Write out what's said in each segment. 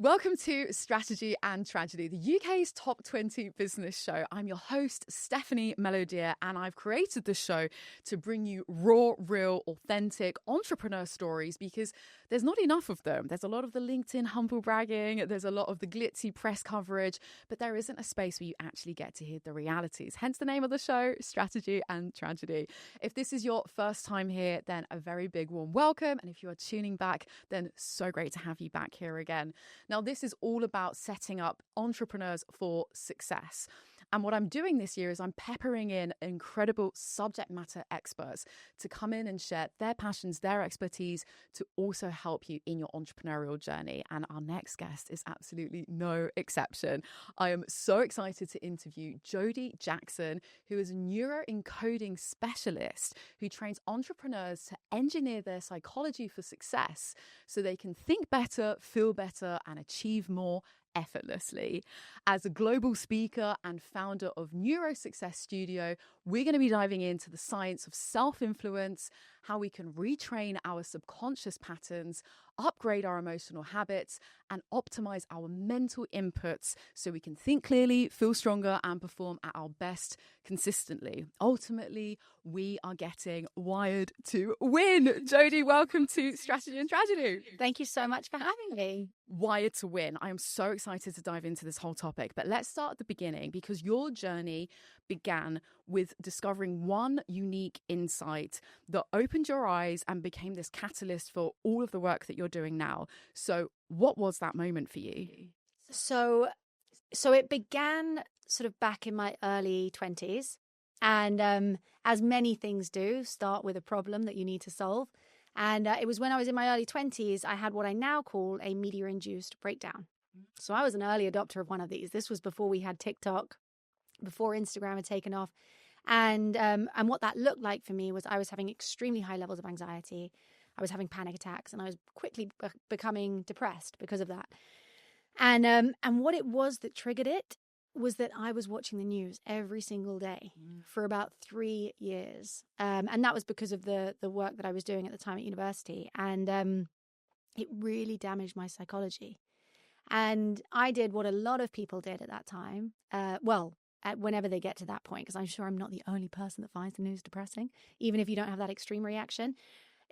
Welcome to Strategy and Tragedy, the UK's top 20 business show. I'm your host, Stephanie Melodier, and I've created the show to bring you raw, real, authentic entrepreneur stories because there's not enough of them. There's a lot of the LinkedIn humble bragging, there's a lot of the glitzy press coverage, but there isn't a space where you actually get to hear the realities. Hence the name of the show, Strategy and Tragedy. If this is your first time here, then a very big warm welcome. And if you are tuning back, then so great to have you back here again. Now, this is all about setting up entrepreneurs for success. And what I'm doing this year is I'm peppering in incredible subject matter experts to come in and share their passions, their expertise to also help you in your entrepreneurial journey. And our next guest is absolutely no exception. I am so excited to interview Jodie Jackson, who is a neuroencoding specialist who trains entrepreneurs to engineer their psychology for success so they can think better, feel better, and achieve more effortlessly. As a global speaker and founder of NeuroSuccess Studio, we're going to be diving into the science of self-influence, how we can retrain our subconscious patterns, upgrade our emotional habits, and optimize our mental inputs so we can think clearly, feel stronger, and perform at our best consistently. Ultimately, we are getting wired to win. Jodie, welcome to Strategy and Tragedy. Thank you so much for having me. Wired to win. I am so excited to dive into this whole topic, but let's start at the beginning because your journey began with discovering one unique insight that opened your eyes and became this catalyst for all of the work that you're doing now. So what was that moment for you? So it began sort of back in my early 20s. And as many things do, start with a problem that you need to solve. And it was when I was in my early 20s, I had what I now call a media-induced breakdown. So I was an early adopter of one of these. This was before we had TikTok, before Instagram had taken off. And what that looked like for me was I was having extremely high levels of anxiety. I was having panic attacks and I was quickly becoming depressed because of that. And what it was that triggered it was that I was watching the news every single day for about 3 years. And that was because of the work that I was doing at the time at university. And it really damaged my psychology. And I did what a lot of people did at that time. Whenever they get to that point, because I'm sure I'm not the only person that finds the news depressing, even if you don't have that extreme reaction.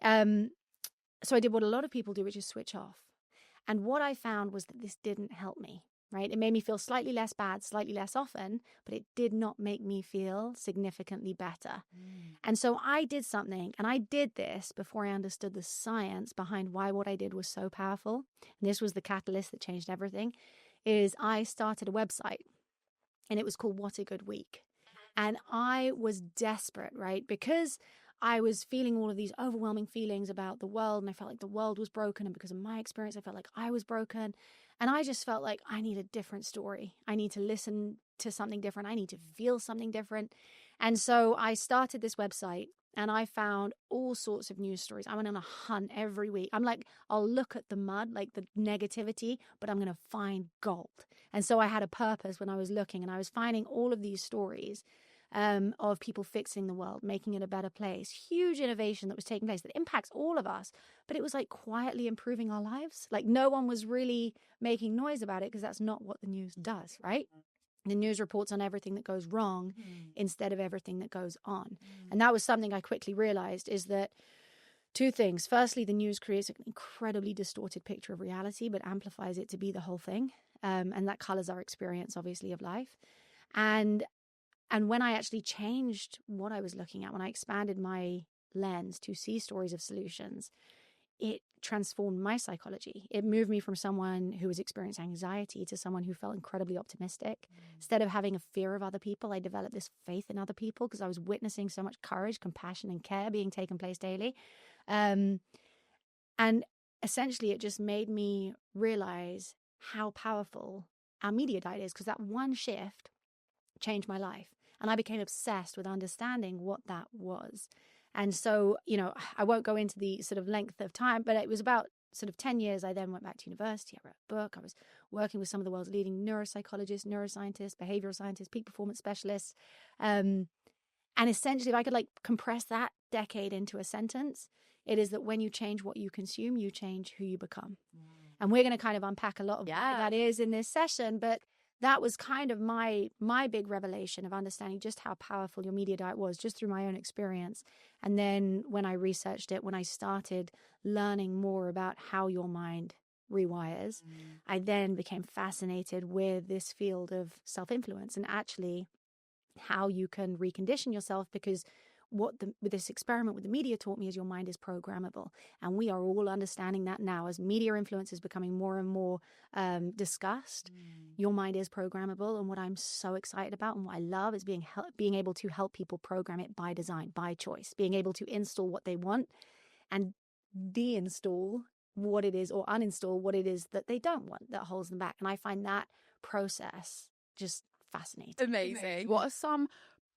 So I did what a lot of people do, which is switch off. And what I found was that this didn't help me, right? It made me feel slightly less bad, slightly less often, but it did not make me feel significantly better. And so I did something, and I did this before I understood the science behind why what I did was so powerful. And this was the catalyst that changed everything, is I started a website. And it was called What a Good Week. And I was desperate, right? Because I was feeling all of these overwhelming feelings about the world. And I felt like the world was broken. And because of my experience, I felt like I was broken. And I just felt like I need a different story. I need to listen to something different. I need to feel something different. And so I started this website. And I found all sorts of news stories. I went on a hunt every week. I'm like, I'll look at the mud, like the negativity, but I'm going to find gold. And so I had a purpose when I was looking, and I was finding all of these stories of people fixing the world, making it a better place. Huge innovation that was taking place that impacts all of us. But it was like quietly improving our lives. Like no one was really making noise about it because that's not what the news does, right? The news reports on everything that goes wrong instead of everything that goes on. And that was something I quickly realized is that two things. Firstly, the news creates an incredibly distorted picture of reality, but amplifies it to be the whole thing. And that colors our experience, obviously, of life. And when I actually changed what I was looking at, when I expanded my lens to see stories of solutions, it transformed my psychology. It moved me from someone who was experiencing anxiety to someone who felt incredibly optimistic. Instead of having a fear of other people, I developed this faith in other people because I was witnessing so much courage, compassion, and care being taken place daily. And essentially, it just made me realize how powerful our media diet is, because that one shift changed my life. And I became obsessed with understanding what that was. And so, I won't go into the sort of length of time, but it was about sort of 10 years. I then went back to university. I wrote a book. I was working with some of the world's leading neuropsychologists, neuroscientists, behavioral scientists, peak performance specialists. And essentially, if I could compress that decade into a sentence, it is that when you change what you consume, you change who you become. And we're going to kind of unpack a lot of what that is in this session. But that was kind of my big revelation of understanding just how powerful your media diet was, just through my own experience. And then when I researched it, when I started learning more about how your mind rewires, I then became fascinated with this field of self-influence and actually how you can recondition yourself, because with this experiment with the media taught me is your mind is programmable. And we are all understanding that now as media influence is becoming more and more discussed. Your mind is programmable. And what I'm so excited about and what I love is being able to help people program it by design, by choice, being able to install what they want and deinstall what it is, or uninstall what it is that they don't want, that holds them back. And I find that process just fascinating. Amazing. What are some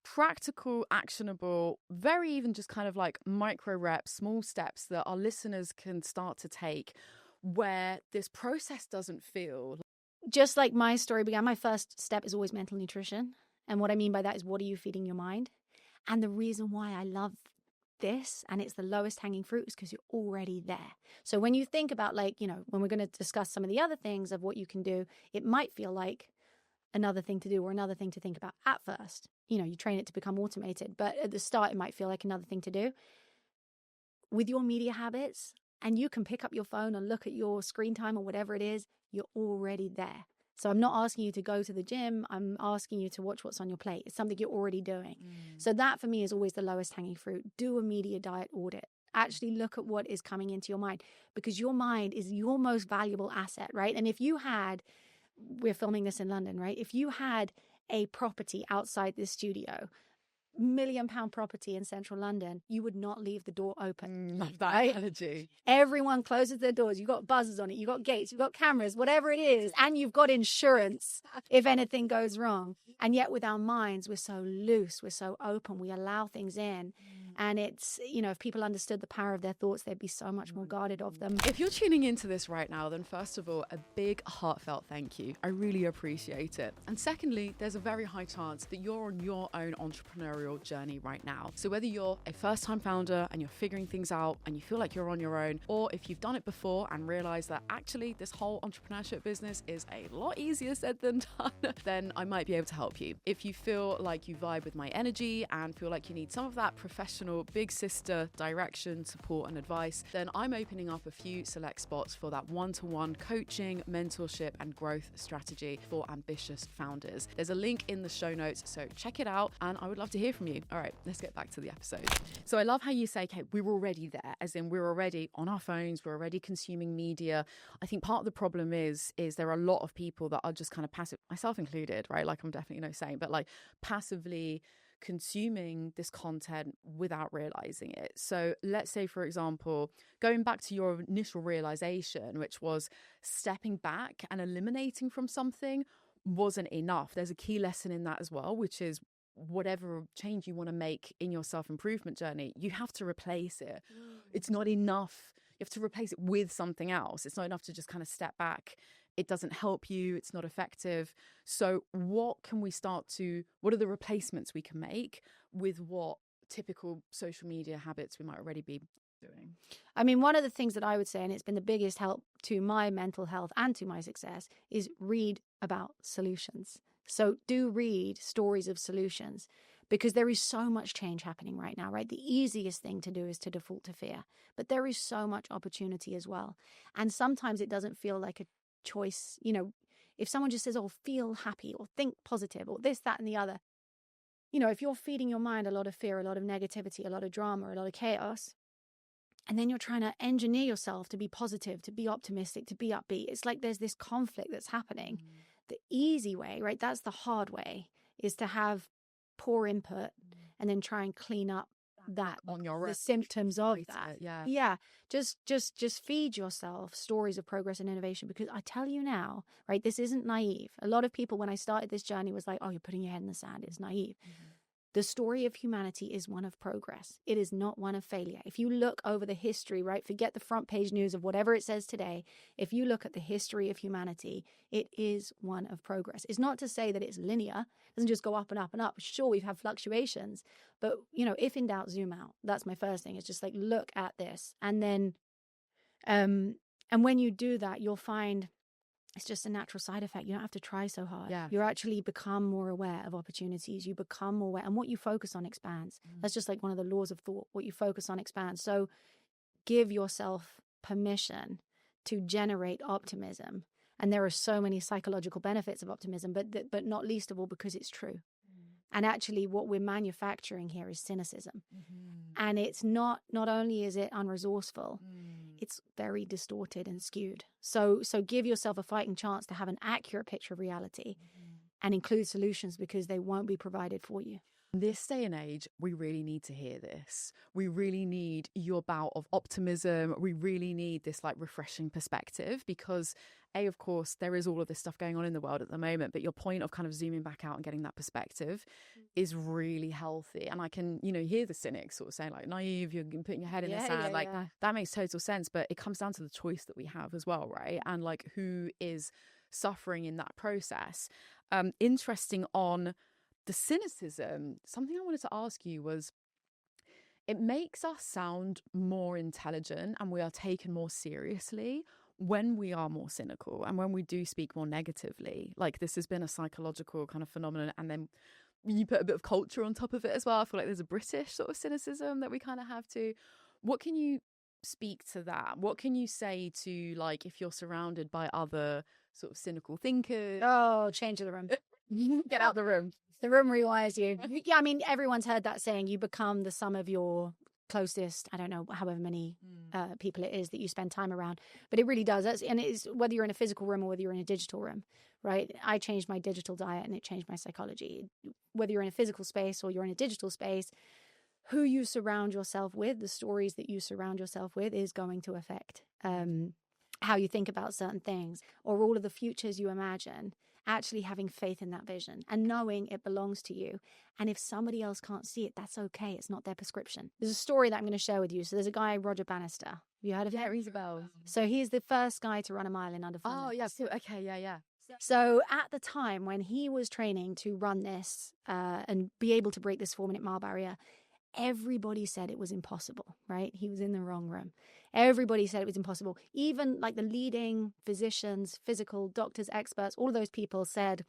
practical, actionable, very even just kind of like micro reps, small steps that our listeners can start to take where this process doesn't feel just like my story began? My first step is always mental nutrition. And what I mean by that is, what are you feeding your mind? And the reason why I love this, and it's the lowest hanging fruit, is because you're already there. So when you think about, like, you know, when we're going to discuss some of the other things of what you can do, it might feel like another thing to do or another thing to think about at first. You know, you train it to become automated, but at the start it might feel like another thing to do. With your media habits, and you can pick up your phone and look at your screen time or whatever it is, you're already there. So I'm not asking you to go to the gym. I'm asking you to watch what's on your plate. It's something you're already doing. So that for me is always the lowest hanging fruit. Do a media diet audit. Actually look at what is coming into your mind, because your mind is your most valuable asset, right? And if you had, we're filming this in London, right? If you had a property outside this studio, £1 million property in central London, you would not leave the door open. Love that analogy. Everyone closes their doors. You've got buzzers on it. You've got gates. You've got cameras, whatever it is. And you've got insurance if anything goes wrong. And yet with our minds, we're so loose. We're so open. We allow things in. And it's, you know, if people understood the power of their thoughts, they'd be so much more guarded of them. If you're tuning into this right now, then first of all, a big heartfelt thank you. I really appreciate it. And secondly, there's a very high chance that you're on your own entrepreneurial journey right now. So whether you're a first-time founder and you're figuring things out and you feel like you're on your own, or if you've done it before and realized that actually this whole entrepreneurship business is a lot easier said than done, then I might be able to help you. If you feel like you vibe with my energy and feel like you need some of that professional big sister direction, support and advice, then I'm opening up a few select spots for that one-to-one coaching, mentorship and growth strategy for ambitious founders. There's a link in the show notes, so check it out and I would love to hear from you. All right, let's get back to the episode. So I love how you say, okay, we're already there, as in we're already on our phones, we're already consuming media. I think part of the problem is there are a lot of people that are just kind of passive, myself included, right? Like I'm definitely no saint, but like passively consuming this content without realizing it. So let's say, for example, going back to your initial realization, which was stepping back and eliminating from something wasn't enough. There's a key lesson in that as well, which is whatever change you want to make in your self-improvement journey, you have to replace it. It's not enough. You have to replace it with something else. It's not enough to just kind of step back. It doesn't help you. It's not effective. So what are the replacements we can make with what typical social media habits we might already be doing? I mean, one of the things that I would say, and it's been the biggest help to my mental health and to my success, is read about solutions. So do read stories of solutions, because there is so much change happening right now, right? The easiest thing to do is to default to fear, but there is so much opportunity as well. And sometimes it doesn't feel like a choice. You know, if someone just says, oh, feel happy or think positive or this, that, and the other, you know, if you're feeding your mind a lot of fear, a lot of negativity, a lot of drama, a lot of chaos, and then you're trying to engineer yourself to be positive, to be optimistic, to be upbeat, it's like there's this conflict that's happening. The easy way, right? That's the hard way, is to have poor input and then try and clean up that on your own, the symptoms of that. Just feed yourself stories of progress and innovation, because I tell you now, right, this isn't naive. A lot of people, when I started this journey, was like, oh, you're putting your head in the sand, it's naive. The story of humanity is one of progress. It is not one of failure. If you look over the history, right, forget the front page news of whatever it says today. If you look at the history of humanity, it is one of progress. It's not to say that it's linear. It doesn't just go up and up and up. Sure, we've had fluctuations, but, you know, if in doubt, zoom out. That's my first thing. It's just like, look at this. And then And when you do that, you'll find it's just a natural side effect. You don't have to try so hard. Yeah. You actually become more aware of opportunities. You become more aware. And what you focus on expands. That's just like one of the laws of thought. What you focus on expands. So give yourself permission to generate optimism. And there are so many psychological benefits of optimism, but not least of all because it's true. And actually what we're manufacturing here is cynicism. And it's not only is it unresourceful, it's very distorted and skewed. So give yourself a fighting chance to have an accurate picture of reality and include solutions because they won't be provided for you. This day and age, we really need to hear this. We really need your bout of optimism. We really need this like refreshing perspective because of course, there is all of this stuff going on in the world at the moment, but your point of kind of zooming back out and getting that perspective is really healthy. And I can, hear the cynics sort of saying like naive, you're putting your head in the sand. That makes total sense, but it comes down to the choice that we have as well, right? And like who is suffering in that process. Interesting on the cynicism, something I wanted to ask you was, it makes us sound more intelligent and we are taken more seriously when we are more cynical and when we do speak more negatively. Like this has been a psychological kind of phenomenon, and then you put a bit of culture on top of it as well. I feel like there's a British sort of cynicism that we kind of have to. What can you speak to that? What can you say to, like, if you're surrounded by other sort of cynical thinkers? Oh, change the room. Get out the room. The room rewires you. Yeah, I mean, everyone's heard that saying, you become the sum of your closest, I don't know, however many people it is that you spend time around. But it really does. And it's whether you're in a physical room or whether you're in a digital room, right? I changed my digital diet and it changed my psychology. Whether you're in a physical space or you're in a digital space, who you surround yourself with, the stories that you surround yourself with is going to affect how you think about certain things, or all of the futures you imagine. Actually having faith in that vision and knowing it belongs to you. And if somebody else can't see it, that's okay. It's not their prescription. There's a story that I'm going to share with you. So there's a guy, Roger Bannister. Have you heard of him? Yeah, rings a bell. So he's the first guy to run a mile in under 4 minutes. Oh, yeah. So, okay, yeah. So at the time when he was training to run this and be able to break this 4-minute mile barrier, everybody said it was impossible, right? He was in the wrong room. Everybody said it was impossible. Even like the leading physicians, physical doctors, experts, all of those people said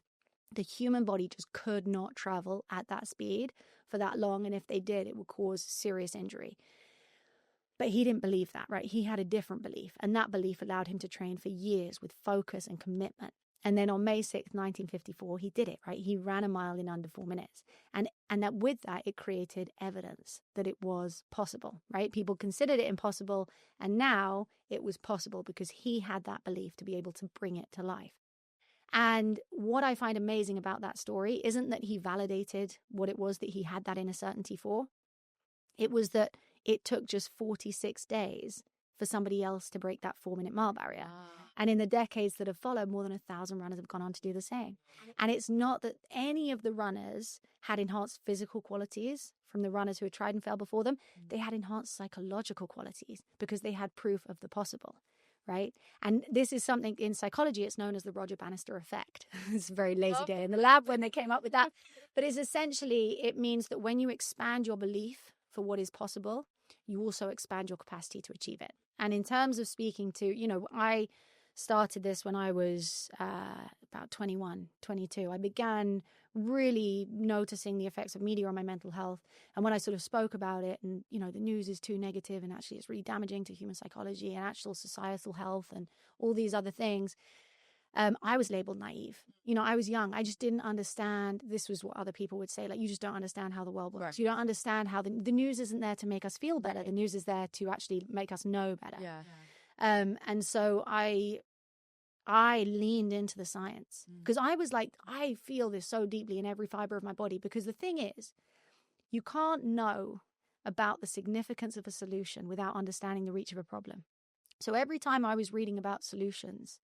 the human body just could not travel at that speed for that long. And if they did, it would cause serious injury. But he didn't believe that, right? He had a different belief. And that belief allowed him to train for years with focus and commitment. And then on May 6th, 1954, he did it, right? He ran a mile in under 4 minutes. And that with that, it created evidence that it was possible, right? People considered it impossible. And now it was possible because he had that belief to be able to bring it to life. And what I find amazing about that story isn't that he validated what it was that he had that inner certainty for. It was that it took just 46 days for somebody else to break that 4-minute mile barrier. And in the decades that have followed, more than 1,000 runners have gone on to do the same. And it's not that any of the runners had enhanced physical qualities from the runners who had tried and failed before them. They had enhanced psychological qualities because they had proof of the possible, right? And this is something in psychology, it's known as the Roger Bannister effect. It's a very lazy day in the lab when they came up with that. But it's essentially, it means that when you expand your belief for what is possible, you also expand your capacity to achieve it. And in terms of speaking to, I started this when I was about 21, 22. I began really noticing the effects of media on my mental health. And when I sort of spoke about it and, the news is too negative and actually it's really damaging to human psychology and actual societal health and all these other things, I was labeled naive. I was young. I just didn't understand. This was what other people would say. Like, you just don't understand how the world works. Right. You don't understand how the news isn't there to make us feel better. The news is there to actually make us know better. Yeah. And so I leaned into the science because I was like, I feel this so deeply in every fiber of my body, because the thing is, you can't know about the significance of a solution without understanding the reach of a problem. So every time I was reading about solutions,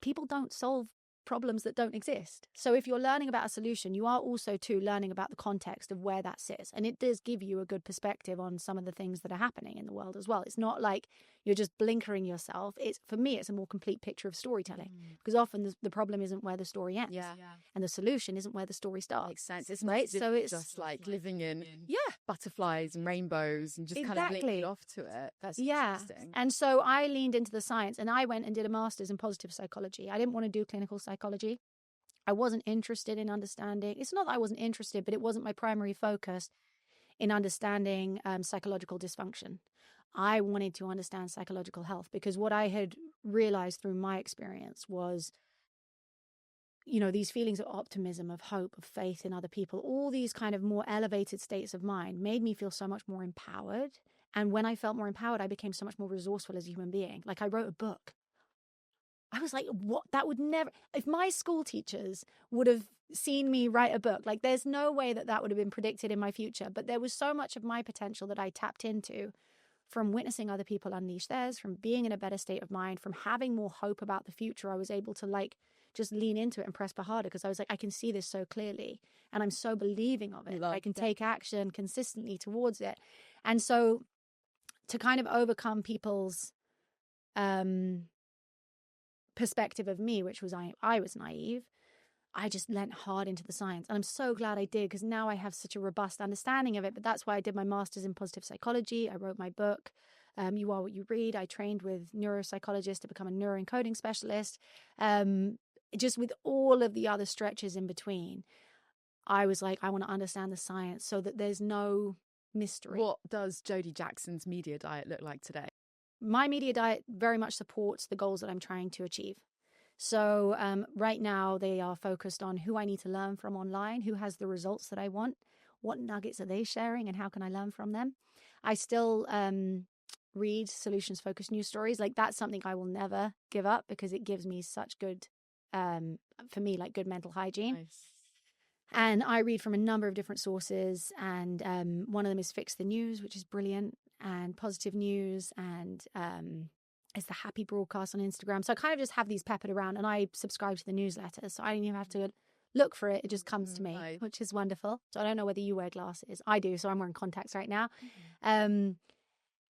people don't solve problems that don't exist. So if you're learning about a solution, you are also too learning about the context of where that sits. And it does give you a good perspective on some of the things that are happening in the world as well. It's not like, you're just blinkering yourself. For me, it's a more complete picture of storytelling, because often the problem isn't where the story ends, and the solution isn't where the story starts. Makes sense. It's right. So it's just like living in butterflies and rainbows and just kind of linking off to it. That's interesting. And so I leaned into the science, and I went and did a master's in positive psychology. I didn't want to do clinical psychology. I wasn't interested in understanding. It's not that I wasn't interested, but it wasn't my primary focus in understanding psychological dysfunction. I wanted to understand psychological health, because what I had realized through my experience was, these feelings of optimism, of hope, of faith in other people, all these kind of more elevated states of mind made me feel so much more empowered. And when I felt more empowered, I became so much more resourceful as a human being. Like, I wrote a book. I was like, what? That would never, if my school teachers would have seen me write a book, like, there's no way that would have been predicted in my future. But there was so much of my potential that I tapped into from witnessing other people unleash theirs, from being in a better state of mind, from having more hope about the future. I was able to just lean into it and press harder, because I was like, I can see this so clearly and I'm so believing of it. I can take action consistently towards it. And so to kind of overcome people's perspective of me, which was I was naive, I just leant hard into the science. And I'm so glad I did, because now I have such a robust understanding of it. But that's why I did my master's in positive psychology. I wrote my book, You Are What You Read. I trained with neuropsychologists to become a neuroencoding specialist. Just with all of the other stretches in between, I was like, I want to understand the science so that there's no mystery. What does Jodie Jackson's media diet look like today? My media diet very much supports the goals that I'm trying to achieve. So right now they are focused on who I need to learn from online, who has the results that I want, what nuggets are they sharing, and how can I learn from them. I still read solutions-focused news stories. Like, that's something I will never give up, because it gives me such good, for me, like, good mental hygiene. Nice. And I read from a number of different sources, and one of them is Fix the News, which is brilliant, and Positive News, and it's the Happy Broadcast on Instagram. So I kind of just have these peppered around, and I subscribe to the newsletter, so I don't even have to look for it. It just comes to me, which is wonderful. So I don't know whether you wear glasses. I do, so I'm wearing contacts right now. And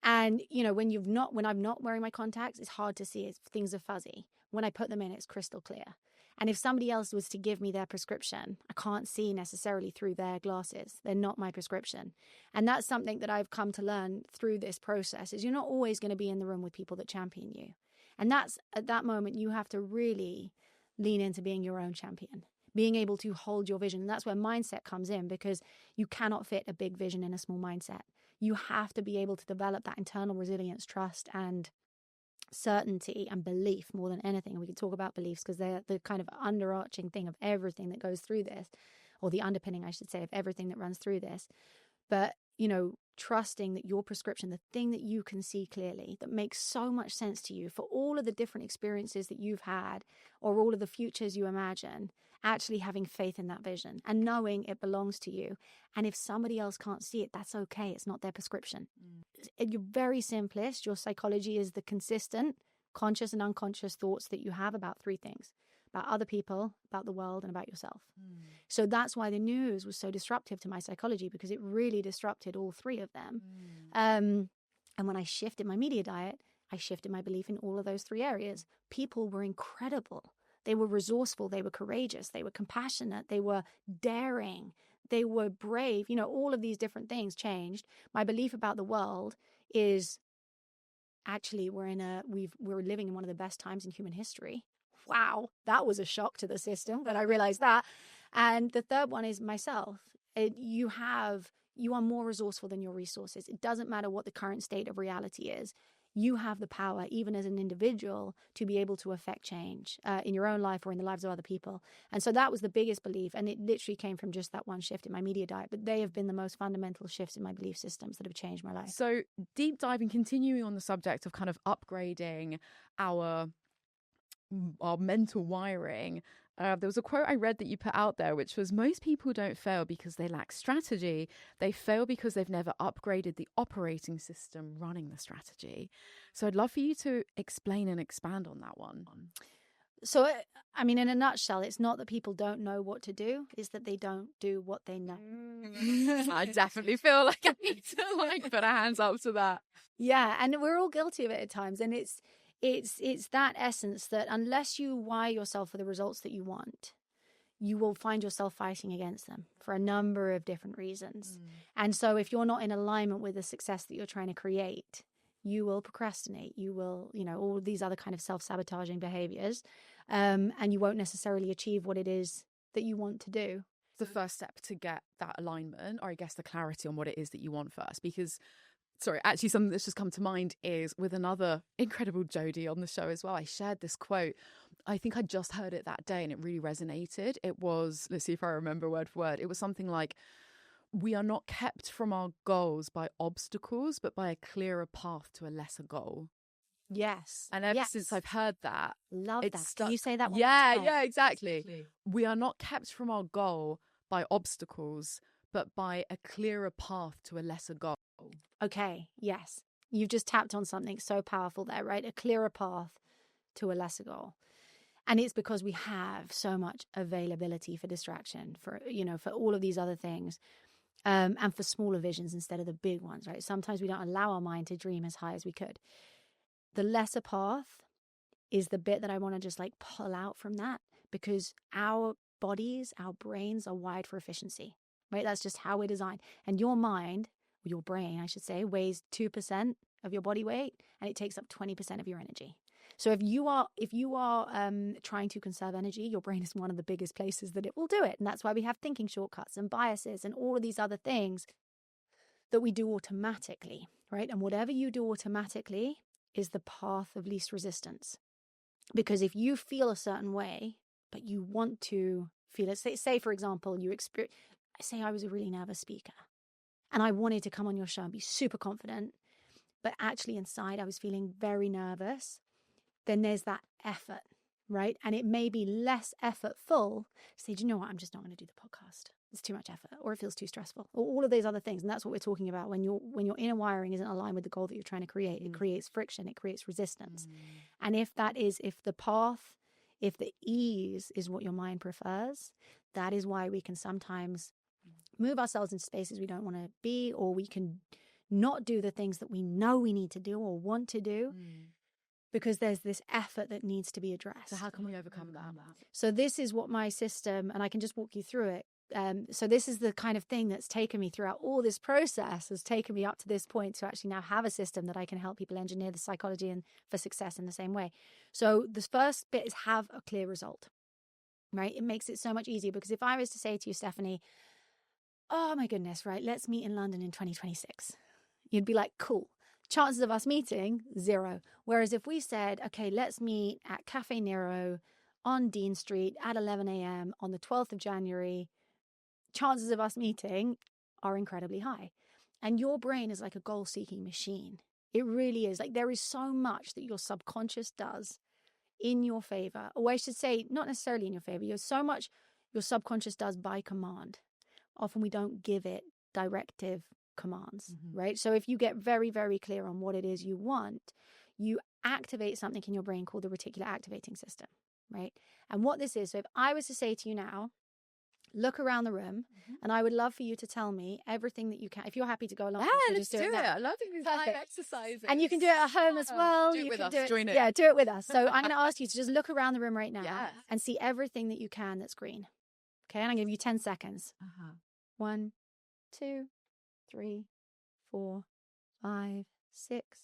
when I'm not wearing my contacts, it's hard to see. Things are fuzzy. When I put them in, it's crystal clear. And if somebody else was to give me their prescription, I can't see necessarily through their glasses. They're not my prescription. And that's something that I've come to learn through this process, is you're not always going to be in the room with people that champion you. And that's, at that moment, you have to really lean into being your own champion, being able to hold your vision. And that's where mindset comes in, because you cannot fit a big vision in a small mindset. You have to be able to develop that internal resilience, trust, and certainty and belief more than anything. And we can talk about beliefs, because they're the kind of underarching thing of everything that goes through this, or the underpinning, I should say, of everything that runs through this. But, trusting that your prescription, the thing that you can see clearly, that makes so much sense to you for all of the different experiences that you've had, or all of the futures you imagine, actually having faith in that vision and knowing it belongs to you. And if somebody else can't see it, that's okay. It's not their prescription. You're very simplest. Your psychology is the consistent, conscious and unconscious thoughts that you have about three things: about other people, about the world, and about yourself. So that's why the news was so disruptive to my psychology, because it really disrupted all three of them. And when I shifted my media diet, I shifted my belief in all of those three areas. People were incredible. They were resourceful. They were courageous. They were compassionate. They were daring. They were brave. All of these different things changed. My belief about the world is, actually, we're living in one of the best times in human history. Wow, that was a shock to the system when I realized that. And the third one is myself. You are more resourceful than your resources. It doesn't matter what the current state of reality is. You have the power, even as an individual, to be able to affect change in your own life or in the lives of other people. And so that was the biggest belief. And it literally came from just that one shift in my media diet. But they have been the most fundamental shifts in my belief systems that have changed my life. So deep diving, continuing on the subject of kind of upgrading our mental wiring, there was a quote I read that you put out there, which was, most people don't fail because they lack strategy. They fail because they've never upgraded the operating system running the strategy. So I'd love for you to explain and expand on that one. So, in a nutshell, it's not that people don't know what to do, it's that they don't do what they know. I definitely feel like I need to put our hands up to that. Yeah, and we're all guilty of it at times. And it's that essence that unless you wire yourself for the results that you want, you will find yourself fighting against them for a number of different reasons. And so if you're not in alignment with the success that you're trying to create, you will procrastinate. You will, all of these other kind of self-sabotaging behaviors, and you won't necessarily achieve what it is that you want to do. The first step to get that alignment, or I guess the clarity on what it is that you want first, because actually something that's just come to mind is with another incredible Jodie on the show as well. I shared this quote. I think I just heard it that day and it really resonated. It was, let's see if I remember word for word. It was something like, we are not kept from our goals by obstacles, but by a clearer path to a lesser goal. Yes. And ever since I've heard that, love that. Stuck. Can you say that one? Yeah, exactly. We are not kept from our goal by obstacles, but by a clearer path to a lesser goal. Okay, yes. You've just tapped on something so powerful there, right? A clearer path to a lesser goal. And it's because we have so much availability for distraction, for all of these other things, and for smaller visions instead of the big ones, right? Sometimes we don't allow our mind to dream as high as we could. The lesser path is the bit that I want to just pull out from that, because our bodies, our brains are wired for efficiency, right? That's just how we're designed. And your mind, or your brain, I should say, weighs 2% of your body weight, and it takes up 20% of your energy. So if you are trying to conserve energy, your brain is one of the biggest places that it will do it. And that's why we have thinking shortcuts and biases and all of these other things that we do automatically, right? And whatever you do automatically is the path of least resistance. Because if you feel a certain way, but you want to feel it, say for example, say I was a really nervous speaker and I wanted to come on your show and be super confident, but actually inside I was feeling very nervous, then there's that effort, right? And it may be less effortful to say, do you know what? I'm just not going to do the podcast. It's too much effort, or it feels too stressful, or all of those other things. And that's what we're talking about. When your inner wiring isn't aligned with the goal that you're trying to create, it creates friction, it creates resistance. And if the ease is what your mind prefers, that is why we can sometimes move ourselves into spaces we don't want to be, or we can not do the things that we know we need to do or want to do. Because there's this effort that needs to be addressed. So how can we overcome that? So this is what my system, and I can just walk you through it. So this is the kind of thing that's taken me throughout all this process, has taken me up to this point to actually now have a system that I can help people engineer the psychology and for success in the same way. So the first bit is have a clear result, right? It makes it so much easier, because if I was to say to you, Stephanie, oh my goodness, right, let's meet in London in 2026. You'd be like, cool. Chances of us meeting, 0. Whereas if we said, okay, let's meet at Cafe Nero on Dean Street at 11 a.m. on the 12th of January, chances of us meeting are incredibly high. And your brain is like a goal-seeking machine. It really is. There is so much that your subconscious does in your favor. Or I should say, not necessarily in your favor. There's so much your subconscious does by command. Often we don't give it directive commands, right? So if you get very, very clear on what it is you want, you activate something in your brain called the reticular activating system, right? And what this is, so if I was to say to you now, look around the room, and I would love for you to tell me everything that you can. If you're happy to go along, let's do it. I love these live exercises. And you can do it at home as well. Do it with us. Join it. Yeah, do it with us. So I'm going to ask you to just look around the room right now and see everything that you can that's green. Okay, and I'm going to give you 10 seconds. 1, 2, 3, 4, 5, 6,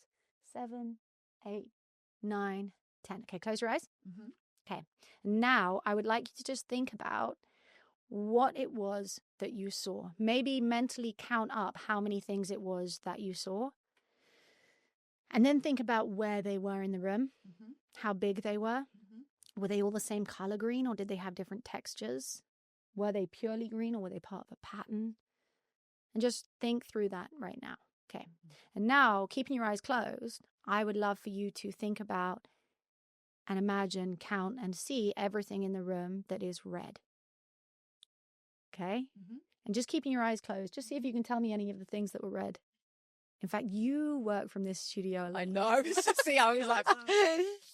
7, 8, 9, 10. Okay, close your eyes. Okay, now I would like you to just think about what it was that you saw. Maybe mentally count up how many things it was that you saw. And then think about where they were in the room, how big they were. Were they all the same color green, or did they have different textures? Were they purely green, or were they part of a pattern? And just think through that right now. Okay. And now, keeping your eyes closed, I would love for you to think about and imagine, count, and see everything in the room that is red. Okay? And just keeping your eyes closed, just see if you can tell me any of the things that were red. In fact, you work from this studio. I know. I was like,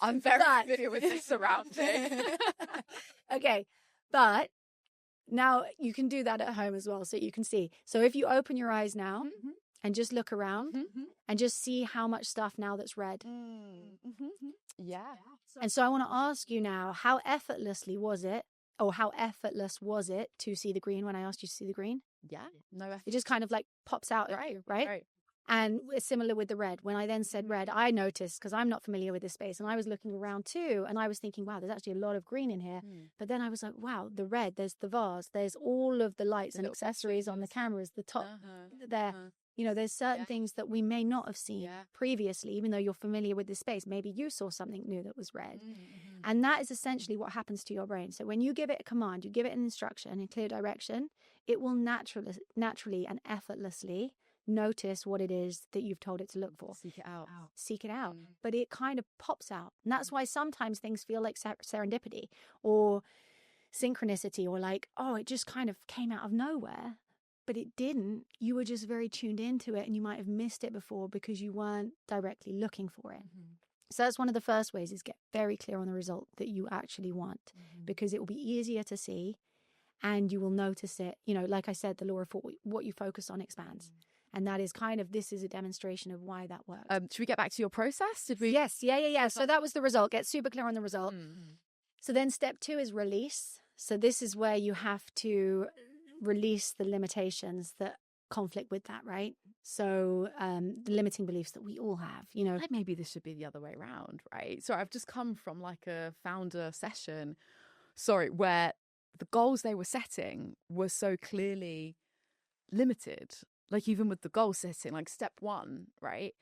I'm very familiar with this surrounding. Okay. But now you can do that at home as well, so you can see. So if you open your eyes now, and just look around and just see how much stuff now that's red. Yeah. And so I want to ask you now, how effortlessly was it, or how effortless was it to see the green when I asked you to see the green? Yeah. No effort. It just kind of like pops out at you, right? And it's similar with the red. When I then said red, I noticed, because I'm not familiar with this space, and I was looking around too, and I was thinking, wow, there's actually a lot of green in here. But then I was like, wow, the red, there's the vase, there's all of the lights and accessories on the cameras, the top there. You know, there's certain things that we may not have seen previously, even though you're familiar with this space. Maybe you saw something new that was red. And that is essentially what happens to your brain. So when you give it a command, you give it an instruction in clear direction, it will naturally and effortlessly notice what it is that you've told it to look for. Seek it out. But it kind of pops out. And that's why sometimes things feel like serendipity or synchronicity, or like, oh, it just kind of came out of nowhere. But it didn't. You were just very tuned into it, and you might have missed it before because you weren't directly looking for it. So that's one of the first ways, is get very clear on the result that you actually want, because it will be easier to see and you will notice it. You know, like I said, the law of what you focus on expands. And that is kind of, this is a demonstration of why that works. Should we get back to your process? Did we? Yes. Yeah. So that was the result. Get super clear on the result. So then step 2 is release. So this is where you have to release the limitations that conflict with that, right? So the limiting beliefs that we all have, you know. Maybe this should be the other way around, right? So I've just come from like a founder session, where the goals they were setting were so clearly limited. Like even with the goal setting, like step 1, right?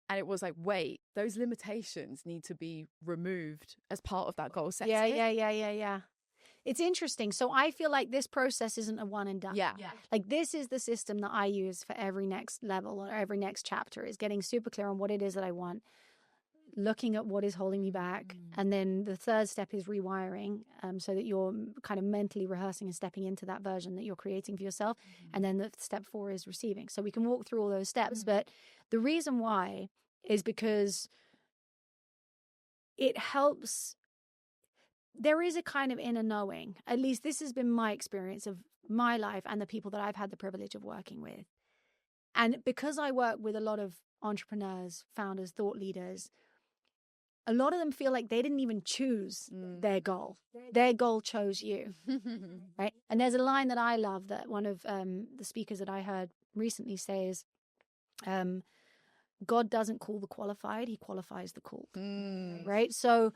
And it was like, wait, those limitations need to be removed as part of that goal setting. Yeah. It's interesting. So I feel like this process isn't a one and done. Yeah. Like this is the system that I use for every next level or every next chapter, is getting super clear on what it is that I want, looking at what is holding me back. And then the third step is rewiring, so that you're kind of mentally rehearsing and stepping into that version that you're creating for yourself. And then the step 4 is receiving. So we can walk through all those steps. But the reason why is because it helps. There is a kind of inner knowing. At least this has been my experience of my life and the people that I've had the privilege of working with. And because I work with a lot of entrepreneurs, founders, thought leaders, a lot of them feel like they didn't even choose their goal. Their goal chose you, right? And there's a line that I love that one of the speakers that I heard recently say is, God doesn't call the qualified, he qualifies the called, right? So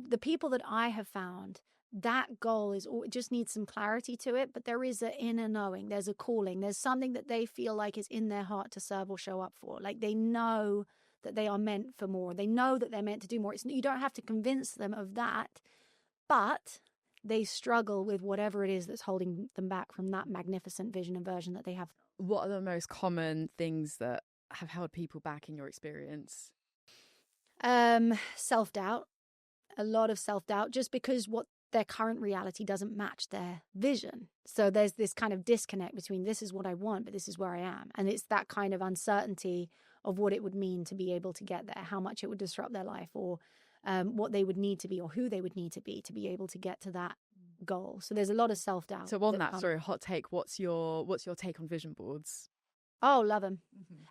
the people that I have found, that goal is, it just needs some clarity to it, but there is an inner knowing, there's a calling, there's something that they feel like is in their heart to serve or show up for. Like they know that they are meant for more. They know that they're meant to do more. You don't have to convince them of that, but they struggle with whatever it is that's holding them back from that magnificent vision and version that they have. What are the most common things that have held people back in your experience? Self-doubt. A lot of self-doubt, just because what their current reality doesn't match their vision. So there's this kind of disconnect between this is what I want, but this is where I am. And it's that kind of uncertainty of what it would mean to be able to get there, how much it would disrupt their life, or what they would need to be, or who they would need to be able to get to that goal. So there's a lot of self-doubt. So on that, sorry, hot take, what's your take on vision boards? Oh, love them.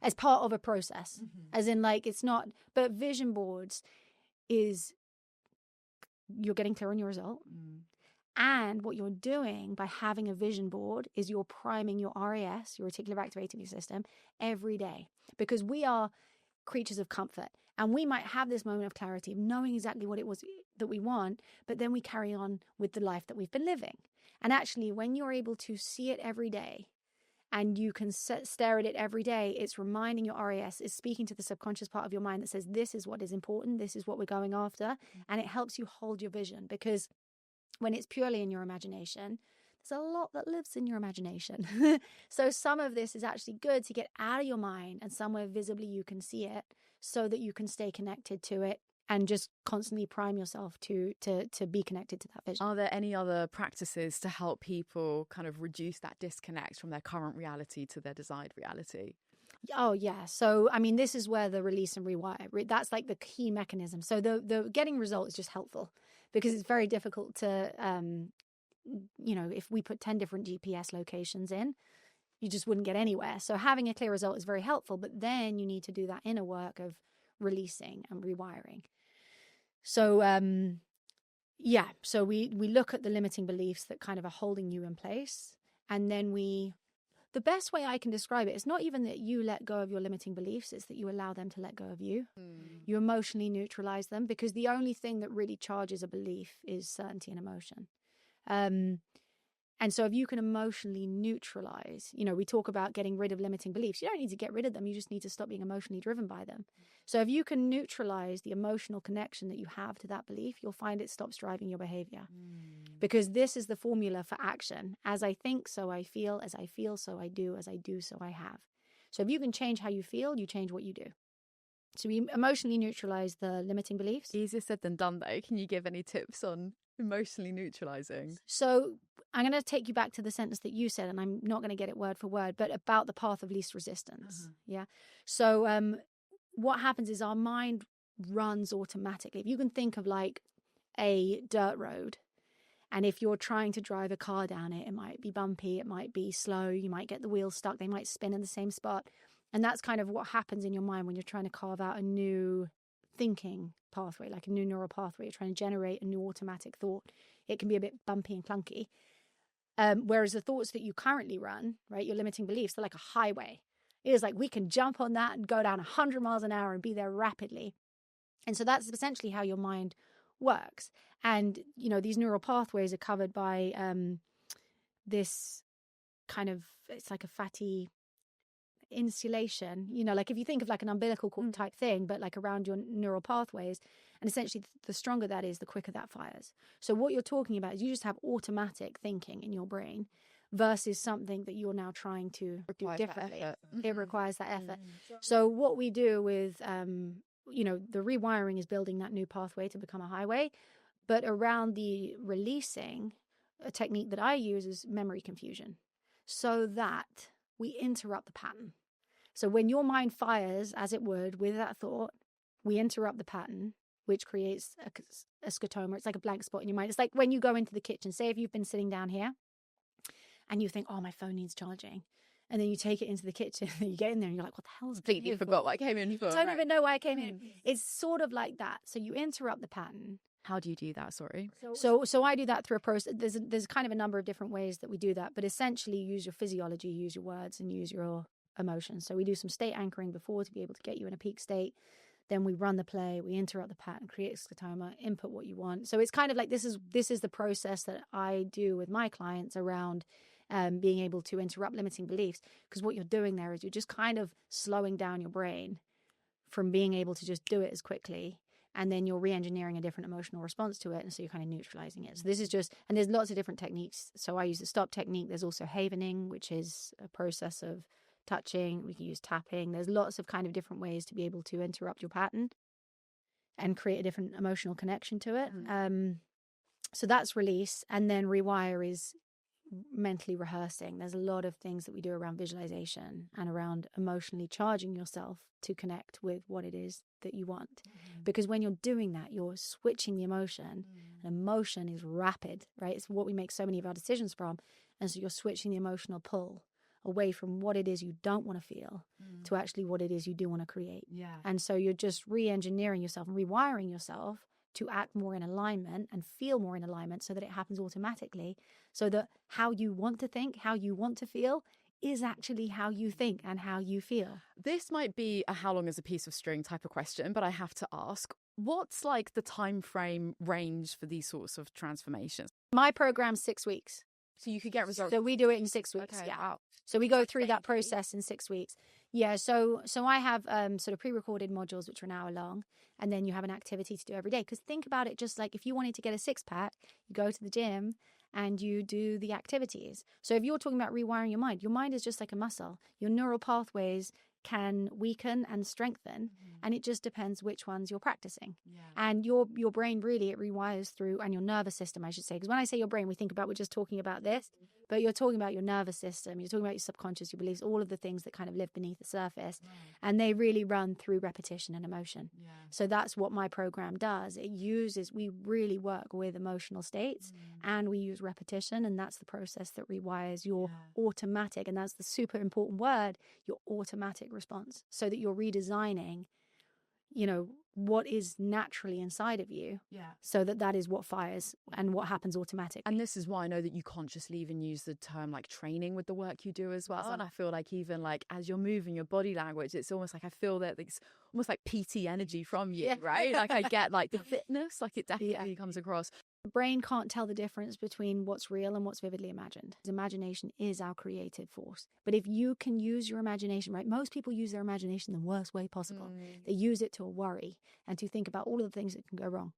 As part of a process. As in, like, it's not, but vision boards is, you're getting clear on your result. And what you're doing by having a vision board is you're priming your RAS, your reticular activating system, every day. Because we are creatures of comfort. And we might have this moment of clarity of knowing exactly what it was that we want, but then we carry on with the life that we've been living. And actually, when you're able to see it every day, and you can stare at it every day, it's reminding your RAS, it's speaking to the subconscious part of your mind that says, this is what is important, this is what we're going after. And it helps you hold your vision, because when it's purely in your imagination, there's a lot that lives in your imagination. So some of this is actually good to get out of your mind and somewhere visibly you can see it, so that you can stay connected to it and just constantly prime yourself to be connected to that vision. Are there any other practices to help people kind of reduce that disconnect from their current reality to their desired reality? Oh, yeah. So, I mean, this is where the release and rewire, that's like the key mechanism. So the getting result is just helpful, because it's very difficult to, if we put 10 different GPS locations in, you just wouldn't get anywhere. So having a clear result is very helpful, but then you need to do that inner work of releasing and rewiring. So, so we look at the limiting beliefs that kind of are holding you in place. And then the best way I can describe it is not even that you let go of your limiting beliefs, it's that you allow them to let go of you. You emotionally neutralize them, because the only thing that really charges a belief is certainty and emotion. And so if you can emotionally neutralize, we talk about getting rid of limiting beliefs. You don't need to get rid of them. You just need to stop being emotionally driven by them. So if you can neutralize the emotional connection that you have to that belief, you'll find it stops driving your behavior. Because this is the formula for action. As I think, so I feel. As I feel, so I do. As I do, so I have. So if you can change how you feel, you change what you do. So we emotionally neutralize the limiting beliefs. Easier said than done, though. Can you give any tips on emotionally neutralizing? So I'm going to take you back to the sentence that you said, and I'm not going to get it word for word, but about the path of least resistance. Yeah. So what happens is our mind runs automatically. If you can think of like a dirt road, and if you're trying to drive a car down it, it might be bumpy, it might be slow, you might get the wheels stuck, they might spin in the same spot. And that's kind of what happens in your mind when you're trying to carve out a new thinking pathway, like a new neural pathway. You're trying to generate a new automatic thought. It can be a bit bumpy and clunky. Whereas the thoughts that you currently run, right, your limiting beliefs, they're like a highway. It is like we can jump on that and go down 100 miles an hour and be there rapidly. And so that's essentially how your mind works. And, these neural pathways are covered by this kind of, it's like a fatty insulation, like if you think of like an umbilical cord type thing, but like around your neural pathways. And essentially the stronger that is, the quicker that fires. So what you're talking about is you just have automatic thinking in your brain versus something that you're now trying to do differently. It requires that effort. So what we do with, the rewiring is building that new pathway to become a highway. But around the releasing, a technique that I use is memory confusion, so that we interrupt the pattern. So when your mind fires, as it would, with that thought, we interrupt the pattern, which creates a scotoma. It's like a blank spot in your mind. It's like when you go into the kitchen, say if you've been sitting down here and you think, oh, my phone needs charging. And then you take it into the kitchen and you get in there and you're like, what the hell is Completely forgot what I came in for. I don't even know why I came in. It's sort of like that. So you interrupt the pattern. How do you do that? Sorry. So I do that through a process. There's kind of a number of different ways that we do that, but essentially use your physiology, use your words, and use your emotions. So we do some state anchoring before to be able to get you in a peak state. Then we run the play, we interrupt the pattern, create a scotoma, input what you want. So it's kind of like this is the process that I do with my clients around being able to interrupt limiting beliefs. Because what you're doing there is you're just kind of slowing down your brain from being able to just do it as quickly. And then you're re-engineering a different emotional response to it. And so you're kind of neutralizing it. So this is just, and there's lots of different techniques. So I use the stop technique. There's also havening, which is a process of touching. We can use tapping. There's lots of kind of different ways to be able to interrupt your pattern and create a different emotional connection to it. So that's release. And then rewire is mentally rehearsing. There's a lot of things that we do around visualization and around emotionally charging yourself to connect with what it is that you want. Because when you're doing that, you're switching the emotion. And emotion is rapid, right? It's what we make so many of our decisions from. And so you're switching the emotional pull away from what it is you don't want to feel to actually what it is you do want to create. And so you're just re-engineering yourself and rewiring yourself to act more in alignment and feel more in alignment so that it happens automatically, so that how you want to think, how you want to feel is actually how you think and how you feel. This might be a how long is a piece of string type of question, but I have to ask, what's like the time frame range for these sorts of transformations? My program's 6 weeks. So you could get results. So we do it in 6 weeks. Okay, yeah. wow. So we go through that process in 6 weeks. Yeah. So I have sort of pre-recorded modules which are an hour long, and then you have an activity to do every day. Because think about it, just like if you wanted to get a six-pack, you go to the gym and you do the activities. So if you're talking about rewiring your mind is just like a muscle. Your neural pathways can weaken and strengthen, and it just depends which ones you're practicing. And your brain really, it rewires through, and your nervous system, I should say, because when I say your brain, we think about, we're just talking about this, But you're talking about your nervous system, you're talking about your subconscious, your beliefs, all of the things that kind of live beneath the surface. Right. And they really run through repetition and emotion. Yeah. So that's what my program does. We really work with emotional states and we use repetition. And that's the process that rewires your automatic, and that's the super important word, your automatic response, so that you're redesigning what is naturally inside of you, so that is what fires and what happens automatically. And this is why I know that you consciously even use the term like training with the work you do as well. Exactly. And I feel like even like as you're moving your body language, it's almost like I feel that it's almost like PT energy from you, right? Like I get like the fitness, like it definitely comes across. The brain can't tell the difference between what's real and what's vividly imagined. Imagination is our creative force. But if you can use your imagination, right? Most people use their imagination the worst way possible. They use it to worry and to think about all of the things that can go wrong.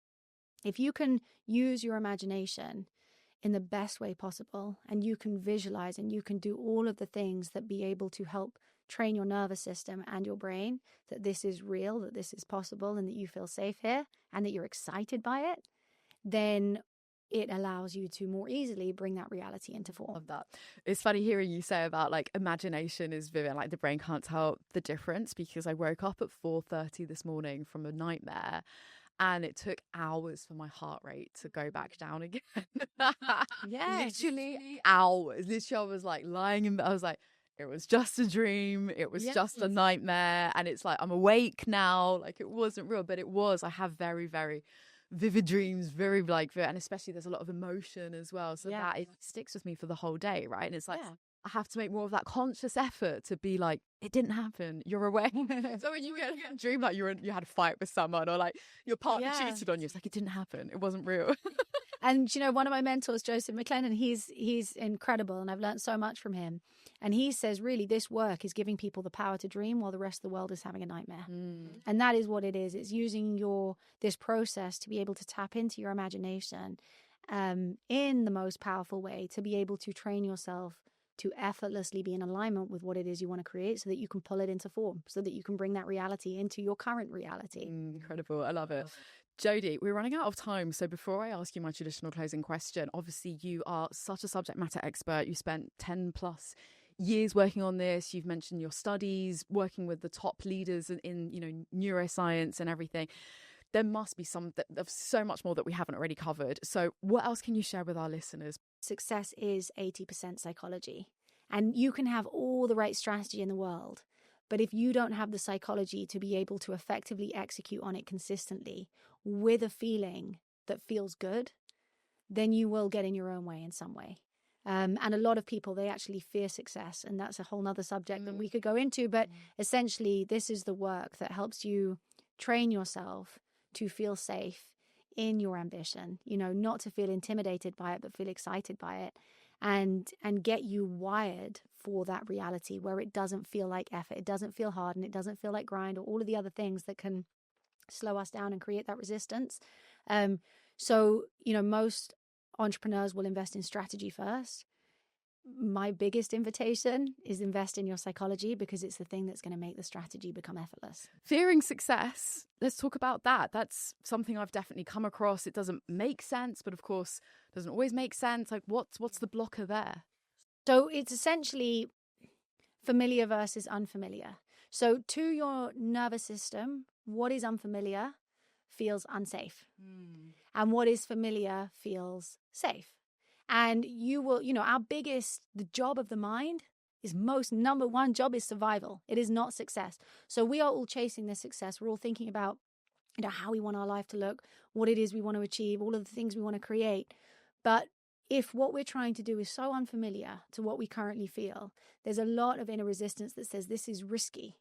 If you can use your imagination in the best way possible, and you can visualize and you can do all of the things that be able to help train your nervous system and your brain that this is real, that this is possible, and that you feel safe here, and that you're excited by it, then it allows you to more easily bring that reality into form. Love that. It's funny hearing you say about like imagination is vivid, like the brain can't tell the difference, because I woke up at 4:30 this morning from a nightmare and it took hours for my heart rate to go back down again. Literally hours. Literally I was like lying in bed. I was like, it was just a dream. It was just a nightmare. And it's like, I'm awake now. Like it wasn't real, but it was. I have very, very vivid dreams, very like, and especially there's a lot of emotion as well. So that it sticks with me for the whole day, right? And it's like, I have to make more of that conscious effort to be like, it didn't happen. You're aware. So when you get a dream like you had a fight with someone, or like your partner cheated on you, it's like, it didn't happen. It wasn't real. And one of my mentors, Joseph McLennan, he's incredible, and I've learned so much from him. And he says, really, this work is giving people the power to dream while the rest of the world is having a nightmare. And that is what it is. It's using this process to be able to tap into your imagination in the most powerful way, to be able to train yourself to effortlessly be in alignment with what it is you want to create, so that you can pull it into form, so that you can bring that reality into your current reality. Incredible. I love it. Jodie, we're running out of time. So before I ask you my traditional closing question, obviously you are such a subject matter expert. You spent 10 plus years working on this. You've mentioned your studies, working with the top leaders in neuroscience and everything. There must be so much more that we haven't already covered. So what else can you share with our listeners? Success is 80% psychology. And you can have all the right strategy in the world, but if you don't have the psychology to be able to effectively execute on it consistently with a feeling that feels good, then you will get in your own way in some way. And a lot of people, they actually fear success. And that's a whole nother subject that we could go into. But essentially, this is the work that helps you train yourself to feel safe in your ambition, not to feel intimidated by it, but feel excited by it, and get you wired for that reality where it doesn't feel like effort, it doesn't feel hard, and it doesn't feel like grind, or all of the other things that can slow us down and create that resistance. So most entrepreneurs will invest in strategy first. My biggest invitation is invest in your psychology, because it's the thing that's going to make the strategy become effortless. Fearing success. Let's talk about that. That's something I've definitely come across. It doesn't make sense, but of course doesn't always make sense. Like what's the blocker there? So it's essentially familiar versus unfamiliar. So to your nervous system, what is unfamiliar feels unsafe. And what is familiar feels safe. And you will, the job of the mind is number one job is survival. It is not success. So we are all chasing this success. We're all thinking about, how we want our life to look, what it is we want to achieve, all of the things we want to create. But if what we're trying to do is so unfamiliar to what we currently feel, there's a lot of inner resistance that says this is risky.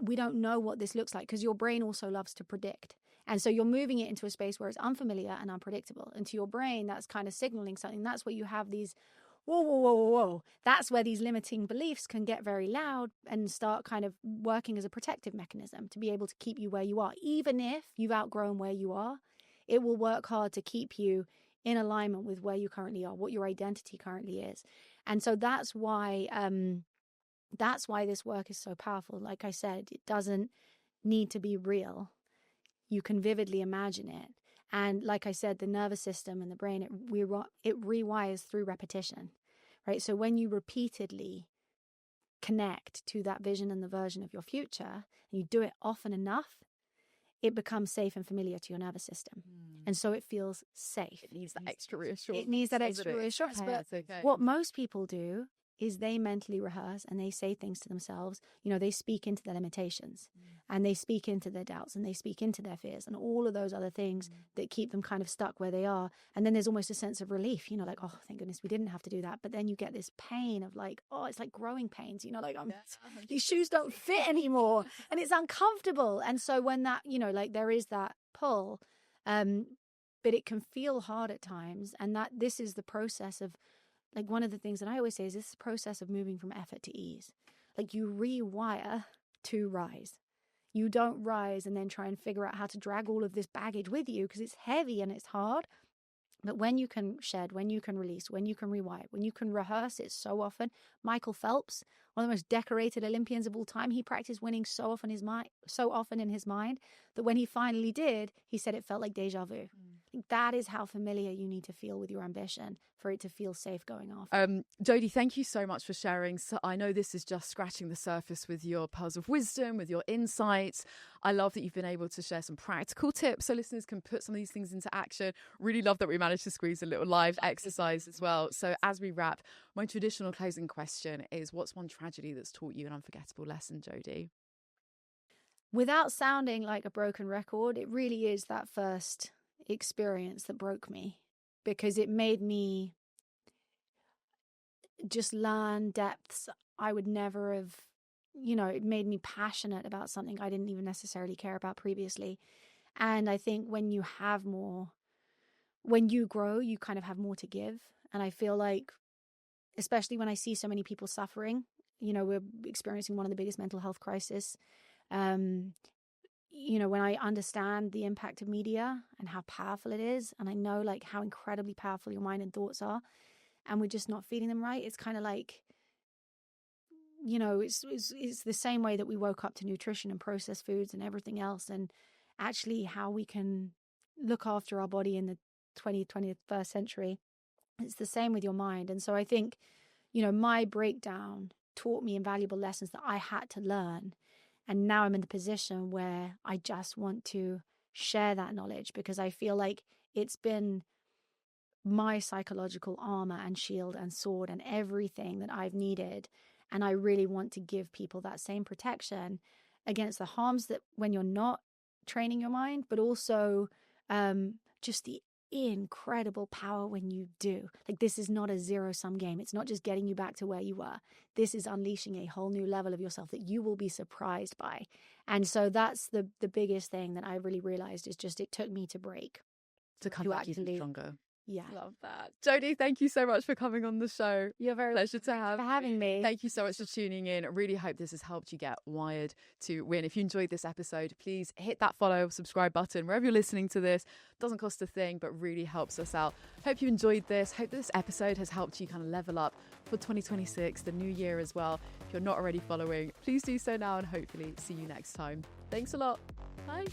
We don't know what this looks like, because your brain also loves to predict. And so you're moving it into a space where it's unfamiliar and unpredictable. And to your brain, that's kind of signaling something. That's where you have these, whoa. That's where these limiting beliefs can get very loud and start kind of working as a protective mechanism to be able to keep you where you are. Even if you've outgrown where you are, it will work hard to keep you in alignment with where you currently are, what your identity currently is. And so that's why this work is so powerful. Like I said, it doesn't need to be real. You can vividly imagine it. And like I said, the nervous system and the brain, it rewires through repetition. right? So when you repeatedly connect to that vision and the version of your future, and you do it often enough, it becomes safe and familiar to your nervous system. And so it feels safe. It needs that extra reassurance. It needs that extra reassurance. But what most people do is they mentally rehearse and they say things to themselves. You know, they speak into their limitations and they speak into their doubts and they speak into their fears and all of those other things that keep them kind of stuck where they are. And then there's almost a sense of relief, you know, like, oh, thank goodness we didn't have to do that. But then you get this pain of like, oh, it's like growing pains, you know, like these shoes don't fit anymore and it's uncomfortable. And so when that, you know, like there is that pull, but it can feel hard at times. And that this is the process of, like, one of the things that I always say is this process of moving from effort to ease. Like, you rewire to rise. You don't rise and then try and figure out how to drag all of this baggage with you because it's heavy and it's hard. But when you can shed, when you can release, when you can rewire, when you can rehearse it so often. Michael Phelps, one of the most decorated Olympians of all time, he practiced winning so often in his mind that when he finally did, he said it felt like deja vu. That is how familiar you need to feel with your ambition for it to feel safe going off. Jodie, thank you so much for sharing. So I know this is just scratching the surface with your pearls of wisdom, with your insights. I love that you've been able to share some practical tips so listeners can put some of these things into action. Really love that we managed to squeeze a little live exercise as well. So as we wrap, my traditional closing question is, what's one tragedy that's taught you an unforgettable lesson, Jodie? Without sounding like a broken record, it really is that first experience that broke me, because it made me just learn depths I would never have, you know, it made me passionate about something I didn't even necessarily care about previously. And I think when you have more, when you grow, you kind of have more to give. And I feel like, especially when I see so many people suffering, you know, we're experiencing one of the biggest mental health crises. You know, when I understand the impact of media and how powerful it is, and I know like how incredibly powerful your mind and thoughts are, and we're just not feeding them right, it's kind of like, you know, it's the same way that we woke up to nutrition and processed foods and everything else, and actually how we can look after our body in the 21st century. It's the same with your mind. And so I think, you know, my breakdown taught me invaluable lessons that I had to learn. And now I'm in the position where I just want to share that knowledge, because I feel like it's been my psychological armor and shield and sword and everything that I've needed. And I really want to give people that same protection against the harms that when you're not training your mind, but also just the incredible power when you do. Like, this is not a zero-sum game. It's not just getting you back to where you were. This is unleashing a whole new level of yourself that you will be surprised by. And so that's the biggest thing that I really realized, is just it took me to break. To come back even stronger. Yeah. Love that. Jodie, thank you so much for coming on the show. You're very pleasure to have. For having me. Thank you so much for tuning in. I really hope this has helped you get wired to win. If you enjoyed this episode, please hit that follow, subscribe button wherever you're listening to this. Doesn't cost a thing, but really helps us out. Hope you enjoyed this. Hope this episode has helped you kind of level up for 2026, the new year as well. If you're not already following, please do so now, and hopefully see you next time. Thanks a lot. Bye.